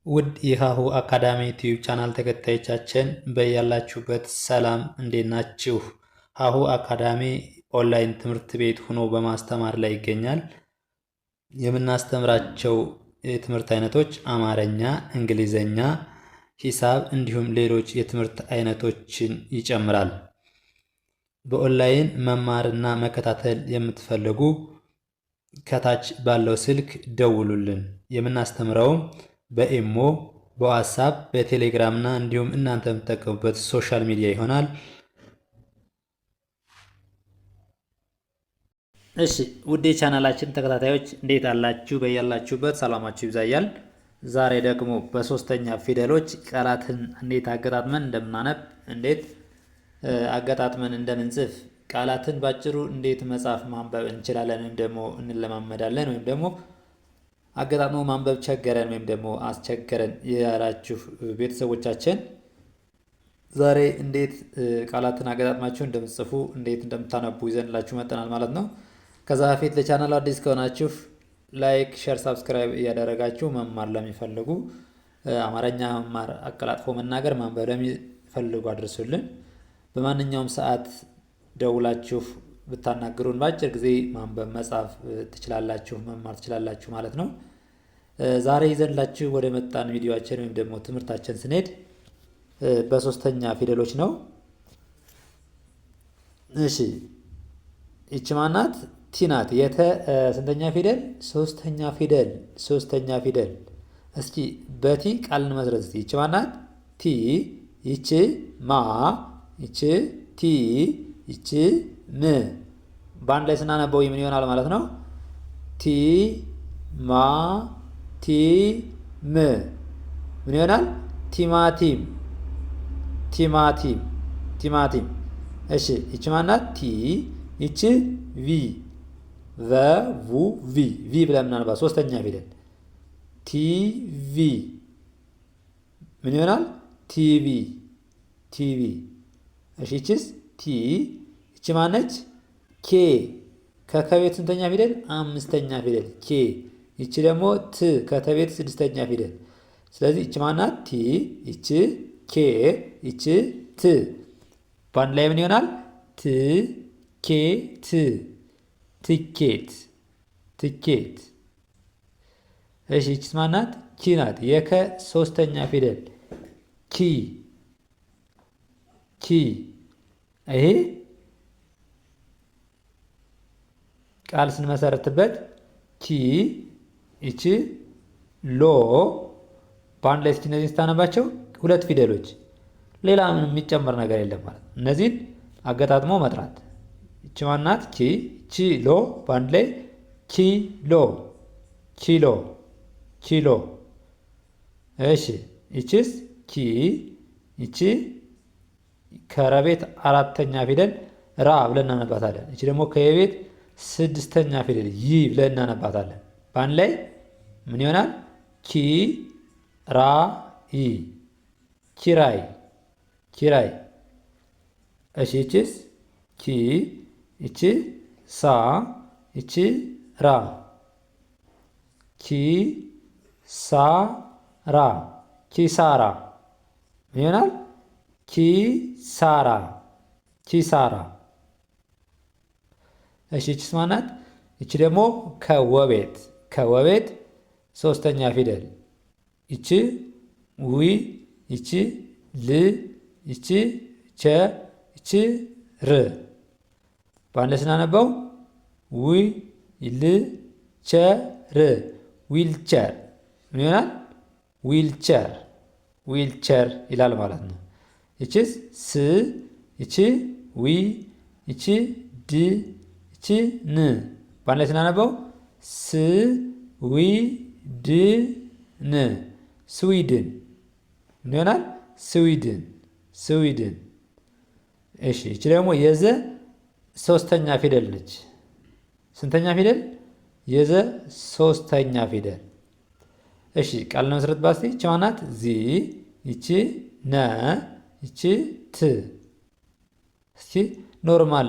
ውድ የሃሁ አካዳሚ ዩቲዩብ ቻናል ተከታዮቻችን በያላችሁበት ሰላም እንዴት ናችሁ? ሃሁ አካዳሚ ኦንላይን ትምህርት ቤት ሆኖ በማስተማር ላይ ይገኛል። የምናስተምራቸው የትምህርት አይነቶች አማርኛ፣ እንግሊዘኛ፣ ሂሳብ እንዲሁም ሌሎች የትምህርት አይነቶችን ይጨምራል። በኦንላይን መማርና መከታተል የምትፈልጉ ከታች ባለው ስልክ ደውሉልን። የምናስተምረውም በኢሞ፣ በዋትስአፕ፣ በቴሌግራም እና እንዲሁም እናንተ የምትጠቀሙበት ሶሻል ሚዲያ ይሆናል። እሺ ውድ የቻናላችን ተከታታዮች እንዴት አላችሁ? በያላችሁበት ሰላማችሁ ይብዛያል። ዛሬ ደግሞ በሶስተኛ ፊደሎች ቃላትን እንዴት አገጣጥመን እንደምናነብ፣ እንዴት አገጣጥመን እንደምንጽፍ፣ ቃላትን ባጭሩ እንዴት መጻፍ ማንበብ እንችላለን ወይም ደግሞ እንለማመዳለን ወይም ደግሞ አገጣጥሞ ማንበብ ቸገረን ወይም ደግሞ አስቸገረን ያላችሁ ቤተሰቦቻችን ዛሬ እንዴት ቃላትን አገጣጥማችሁ እንደምትጽፉ እንዴት እንደምታነቡ ይዘንላችሁ መጥተናል ማለት ነው። ከዛ በፊት ለቻናሉ አዲስ ከሆናችሁ ላይክ፣ ሼር፣ ሳብስክራይብ እያደረጋችሁ መማር ለሚፈልጉ አማርኛ መማር አቀላጥፎ መናገር ማንበብ ለሚፈልጉ አድርሱልን። በማንኛውም ሰዓት ደውላችሁ ብታናግሩን በአጭር ጊዜ ማንበብ መጻፍ ትችላላችሁ፣ መማር ትችላላችሁ ማለት ነው። ዛሬ ይዘንላችሁ ወደ መጣን ቪዲዮአችን ወይም ደግሞ ትምህርታችን ስንሄድ በሶስተኛ ፊደሎች ነው። እሺ ይቺ ማናት? ቲ ናት። ስንተኛ ፊደል? ሶስተኛ ፊደል። ሶስተኛ ፊደል። እስኪ በቲ ቃል እንመስረት። ይቺ ማናት? ቲ። ይቺ ማ። ይቺ ቲ። ይቺ ም። በአንድ ላይ ስናነበው ምን ይሆናል ማለት ነው? ቲ ማ ቲ ም። ምን ይሆናል? ቲማቲም። ቲማቲም። ቲማቲም። እሺ ይቺ ማናት? ቲ። ይቺ ቪ። ቪ ቪ ብለን ምናልባት ሶስተኛ ፊደል ቲቪ። ምን ይሆናል? ቲቪ። ቲቪ። እሺ ይቺስ? ቲ። ይቺ ማነች? ኬ። ከከቤት ስንተኛ ፊደል? አምስተኛ ፊደል ኬ። ይቺ ደግሞ ት። ከተቤት ስድስተኛ ፊደል። ስለዚህ ይቺ ማናት? ቲ። ይቺ ኬ። ይቺ ት። በአንድ ላይ ምን ይሆናል? ት ኬ ት። ትኬት። ትኬት። እሺ ይቺስ ማናት? ኪ ናት። የከ ሶስተኛ ፊደል ኪ። ኪ። ይሄ ቃል ስንመሰርትበት ኪ። ይቺ ሎ። በአንድ ላይ እስኪ እነዚህን ስታነባቸው ሁለት ፊደሎች፣ ሌላ ምንም የሚጨመር ነገር የለም ማለት ነው። እነዚህን አገጣጥሞ መጥራት። ይቺ ማናት? ኪ። ቺ ሎ። በአንድ ላይ ኪሎ። ኪሎ። ኪሎ። እሺ ይቺስ? ኪ። ይቺ ከረቤት አራተኛ ፊደል ራ ብለን እናነባታለን። ይቺ ደግሞ ከየቤት ስድስተኛ ፊደል ይ ብለን እናነባታለን። በአንድ ላይ ምን ይሆናል? ኪ ራ ይ። ኪራይ። ኪራይ። እሺ ይቺስ? ኪ። ይቺ ሳ። ይቺ ራ። ኪ ሳ ራ። ኪሳራ። ምን ይሆናል? ኪሳራ። ኪሳራ። እሺ ይቺስ ማናት? ይቺ ደግሞ ከወቤት። ከወቤት ሶስተኛ ፊደል ይቺ ዊ። ይቺ ል። ይቺ ቸ። ይቺ ር። በአንድ ላይ ስናነበው ዊ ል ቸ ር። ዊልቸር። ምን ይሆናል? ዊልቸር። ዊልቸር ይላል ማለት ነው። ይቺስ? ስ። ይቺ ዊ። ይቺ ድ። ይቺ ን። በአንድ ላይ ስናነበው ስ ዊ ድ ን። ስዊድን። ምን ይሆናል? ስዊድን። ስዊድን። እሺ ይቺ ደግሞ የዘ ሶስተኛ ፊደል ነች። ስንተኛ ፊደል? የዘ ሶስተኛ ፊደል። እሺ ቃል ለመስረት ባስቲ ይቺ ማናት? ዚ። ይቺ ነ። ይቺ ት። እስኪ ኖርማል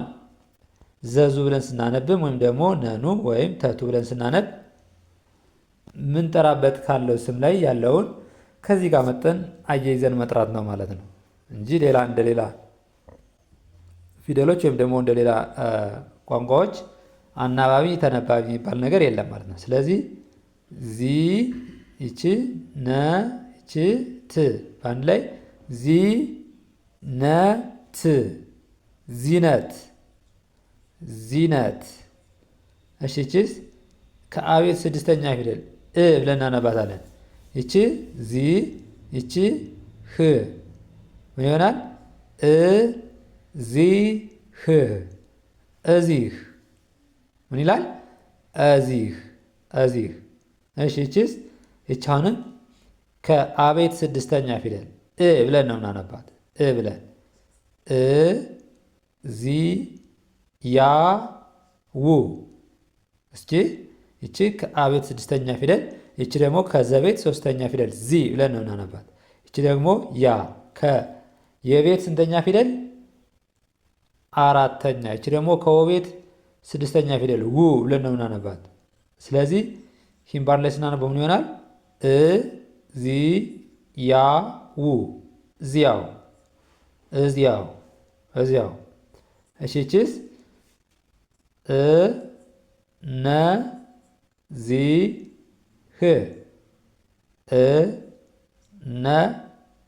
ዘዙ ብለን ስናነብም ወይም ደግሞ ነኑ ወይም ተቱ ብለን ስናነብ ምንጠራበት ካለው ስም ላይ ያለውን ከዚህ ጋር መጠን አያይዘን መጥራት ነው ማለት ነው እንጂ ሌላ እንደ ሌላ ፊደሎች ወይም ደግሞ እንደ ሌላ ቋንቋዎች አናባቢ ተነባቢ የሚባል ነገር የለም ማለት ነው። ስለዚህ ዚ ይቺ ነ ይቺ ት በአንድ ላይ ዚ ነ ት ዚነት ዚነት። እሺ ይቺስ ከአቤት ስድስተኛ ፊደል ብለን እናነባታለን። ይቺ ዚ ይቺ ህ ምን ይሆናል? ዚ ህ እዚህ ምን ይላል? እዚህ እዚህ። እሺ ይቺስ ይቻንም ከአቤት ስድስተኛ ፊደል ብለን ነው ምናነባት። ብለን ዚ ያ ው። እስኪ ይቺ ከአቤት ስድስተኛ ፊደል፣ ይቺ ደግሞ ከዘቤት ሶስተኛ ፊደል ዚ ብለን ነው ምናነባት። ይቺ ደግሞ ያ የቤት ስንተኛ ፊደል? አራተኛ። ይቺ ደግሞ ከወቤት ስድስተኛ ፊደል ው ብለን ነው ምናነባት። ስለዚህ ይህን ባር ላይ ስናነበው ምን ይሆናል? ዚ ያ ው እዚያው እዚያው እዚያው። እሺ ይቺስ ነ ዚ ህ ነ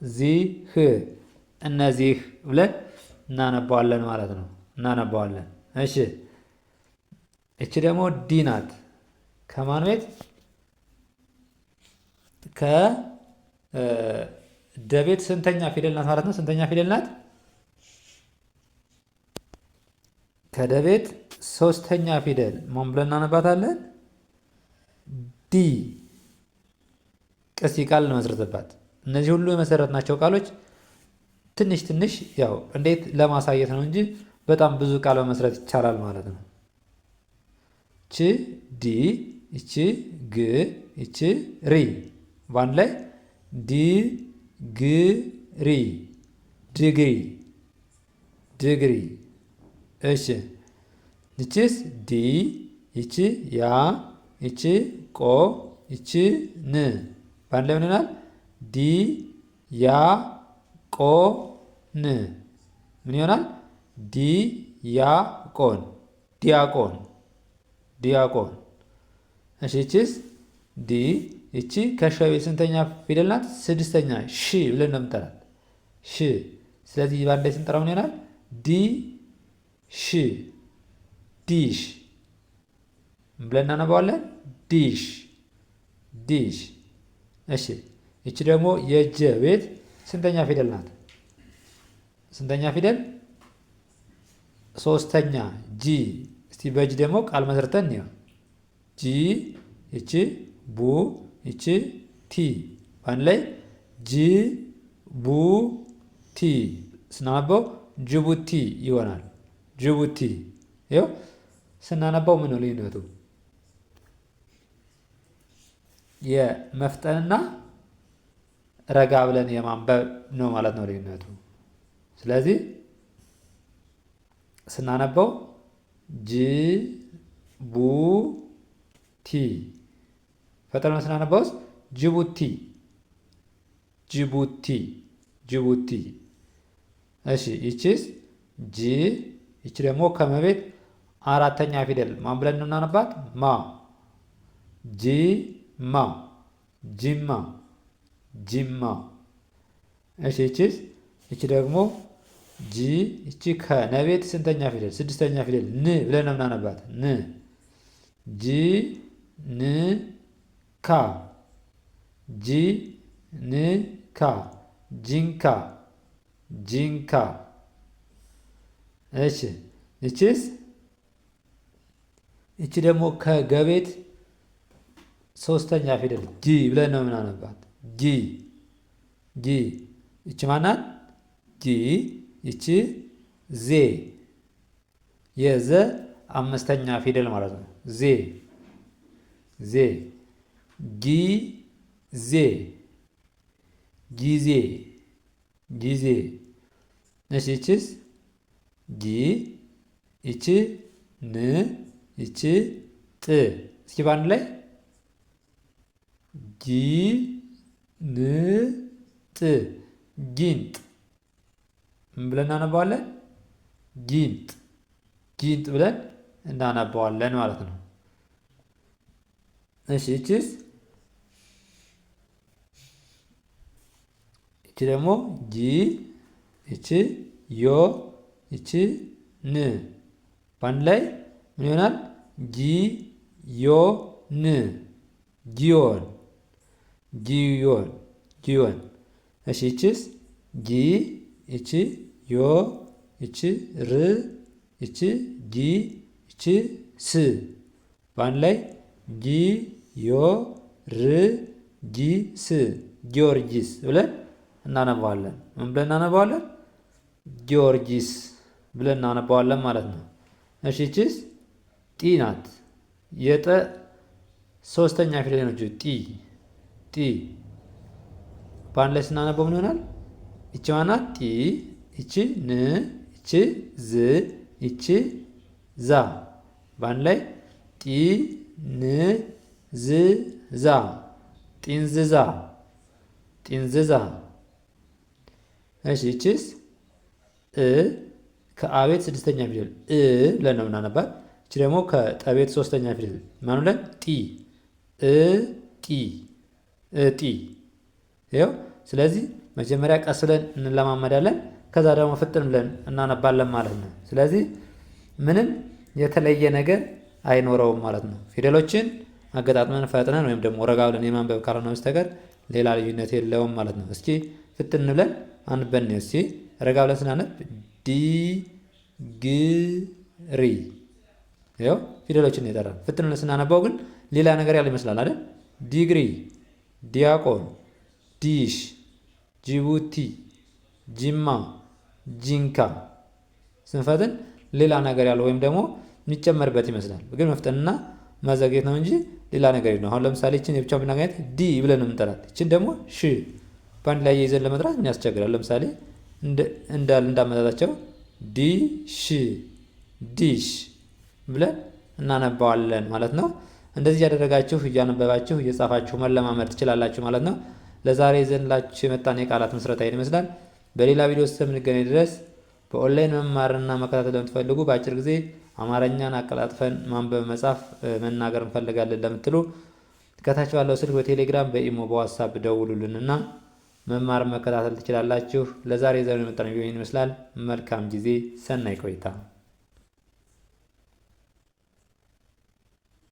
ዚ ህ እነዚህ ብለን እናነባዋለን ማለት ነው። እናነባዋለን። እሺ እቺ ደግሞ ዲ ናት። ከማን ቤት? ከደቤት ስንተኛ ፊደል ናት ማለት ነው? ስንተኛ ፊደል ናት? ከደቤት ሶስተኛ ፊደል ማን ብለን እናነባታለን? ዲ። እስኪ ቃል እንመስርትባት። እነዚህ ሁሉ የመሰረትናቸው ቃሎች ትንሽ ትንሽ ያው እንዴት ለማሳየት ነው እንጂ በጣም ብዙ ቃል መመስረት ይቻላል ማለት ነው። ች ዲ፣ ይቺ ግ፣ ይቺ ሪ በአንድ ላይ ዲ ግ ሪ ዲግሪ ዲግሪ። እሺ ይቺስ ዲ፣ ይቺ ያ፣ ይቺ ቆ፣ ይቺ ን በአንድ ላይ ምን ይሆናል? ዲ ያ ቆ ን ምን ይሆናል? ዲ ያ ቆን ዲያቆን ዲያቆን። እሺ ይቺስ ዲ፣ ይቺ ከሸ ቤት ስንተኛ ፊደል ናት? ስድስተኛ ሺ ብለን ነው የምንጠራት ሺ። ስለዚህ በአንድ ላይ ስንጠራው ምን ይሆናል? ዲ ሺ ዲሽ ብለን እናነባዋለን። ዲሽ ዲሽ። እሺ ይቺ ደግሞ የጀ ቤት ስንተኛ ፊደል ናት? ስንተኛ ፊደል? ሶስተኛ ጂ። እስቲ በጂ ደግሞ ቃል መስርተን ነው። ጂ፣ ይቺ ቡ፣ ይቺ ቲ በአንድ ላይ ጂ ቡ ቲ ስናነበው ጅቡቲ ይሆናል። ጅቡቲ። ይኸው ስናነባው ምን ነው ልዩነቱ? የመፍጠንና ረጋ ብለን የማንበብ ነው ማለት ነው ልዩነቱ። ስለዚህ ስናነበው ጅ ቡ ቲ፣ ፈጥነን ስናነበውስ ጅቡቲ ጅቡቲ ጅቡቲ። እሺ ይቺስ ጂ፣ ይቺ ደግሞ ከመቤት አራተኛ ፊደል ማን ብለን ነው እናነባት? ማ ጂ ማ ጂማ ጂማ። እሺ ይቺስ? ይቺ ደግሞ ጂ፣ ይቺ ከነቤት ስንተኛ ፊደል? ስድስተኛ ፊደል ን ብለን ነው የምናነባት። ን ጂ ን ካ ጂ ን ካ ጂንካ ጂንካ። እሺ ይቺስ? ይቺ ደግሞ ከገቤት ሶስተኛ ፊደል ጂ ብለን ነው የምናነባት። ጂ ጂ። ይቺ ማናት? ጂ። ይቺ ዜ፣ የዘ አምስተኛ ፊደል ማለት ነው። ዜ ዜ። ጊ ዜ ጊዜ ጊዜ። እሺ ይቺስ? ጊ፣ ይቺ ን፣ ይቺ ጥ። እስኪ በአንድ ላይ ጊ ን ጥ ጊንጥ ብለን እናነባዋለን። ጊንጥ ጊንጥ ብለን እናነባዋለን ማለት ነው። እሺ እቺስ እቺ ደግሞ ጂ እቺ ዮ እቺ ን በአንድ ላይ ምን ይሆናል? ጂ ዮ ን ጊዮን ጊዮን ጊዮን። እሺ እቺስ ጊ እቺ ዮ እቺ ር እቺ ጊ እቺ ስ በአንድ ላይ ጊ ዮ ር ጊ ስ ጊዮርጊስ ብለን እናነባዋለን። ምን ብለን እናነባዋለን? ጊዮርጊስ ብለን እናነባዋለን ማለት ነው። እሺ እቺስ ጢ ናት። የጠ ሶስተኛ ፊደል ነች። ጢ በአንድ ላይ ስናነበው ምን ይሆናል? እቺ ማናት? ጢ እቺ ን እቺ ዝ እቺ ዛ በአንድ ላይ ጢ ን ዝ ዛ ጢንዝዛ ጢንዝዛ። እሺ እቺስ ከአቤት ስድስተኛ ፊደል ብለን ነው የምናነባት። እቺ ደግሞ ከጠቤት ሶስተኛ ፊደል ማን ብለን? ጢ ጢ ይኸው። ስለዚህ መጀመሪያ ቀስ ብለን እንለማመዳለን፣ ከዛ ደግሞ ፍጥን ብለን እናነባለን ማለት ነው። ስለዚህ ምንም የተለየ ነገር አይኖረውም ማለት ነው። ፊደሎችን አገጣጥመን ፈጥነን ወይም ደግሞ ረጋ ብለን የማንበብ ካልሆነ በስተቀር ሌላ ልዩነት የለውም ማለት ነው። እስኪ ፍጥን ብለን አንበን። እስኪ ረጋ ብለን ስናነብ ዲግሪ ይኸው ፊደሎችን ይጠራል። ፍጥን ብለን ስናነባው ግን ሌላ ነገር ያለ ይመስላል አይደል? ዲግሪ፣ ዲያቆን፣ ዲሽ፣ ጅቡቲ፣ ጅማ፣ ጂንካ ስንፈትን ሌላ ነገር ያለው ወይም ደግሞ የሚጨመርበት ይመስላል። ግን መፍጠንና ማዘግየት ነው እንጂ ሌላ ነገር ነው። አሁን ለምሳሌ እቺን የብቻ ብናገኛት ዲ ብለን ነው የምንጠራት። እቺን ደግሞ ሽ በአንድ ላይ ይዘን ለመጥራት ምን ያስቸግራል? ለምሳሌ እንዳመጣጣቸው ዲሽ ዲሽ ብለን እናነባዋለን ማለት ነው። እንደዚህ ያደረጋችሁ እያነበባችሁ እየጻፋችሁ መለማመድ ትችላላችሁ ማለት ነው። ለዛሬ ይዘንላችሁ የመጣን የቃላት ምስረታ ይመስላል። በሌላ ቪዲዮ ውስጥ የምንገናኝ ድረስ በኦንላይን መማርና መከታተል ለምትፈልጉ በአጭር ጊዜ አማርኛን አቀላጥፈን ማንበብ፣ መጻፍ፣ መናገር እንፈልጋለን ለምትሉ ከታች ባለው ስልክ በቴሌግራም፣ በኢሞ፣ በዋትስአፕ ደውሉልንና መማር መከታተል ትችላላችሁ። ለዛሬ ይዘን የመጣን ቪዲዮ ይመስላል። መልካም ጊዜ፣ ሰናይ ቆይታ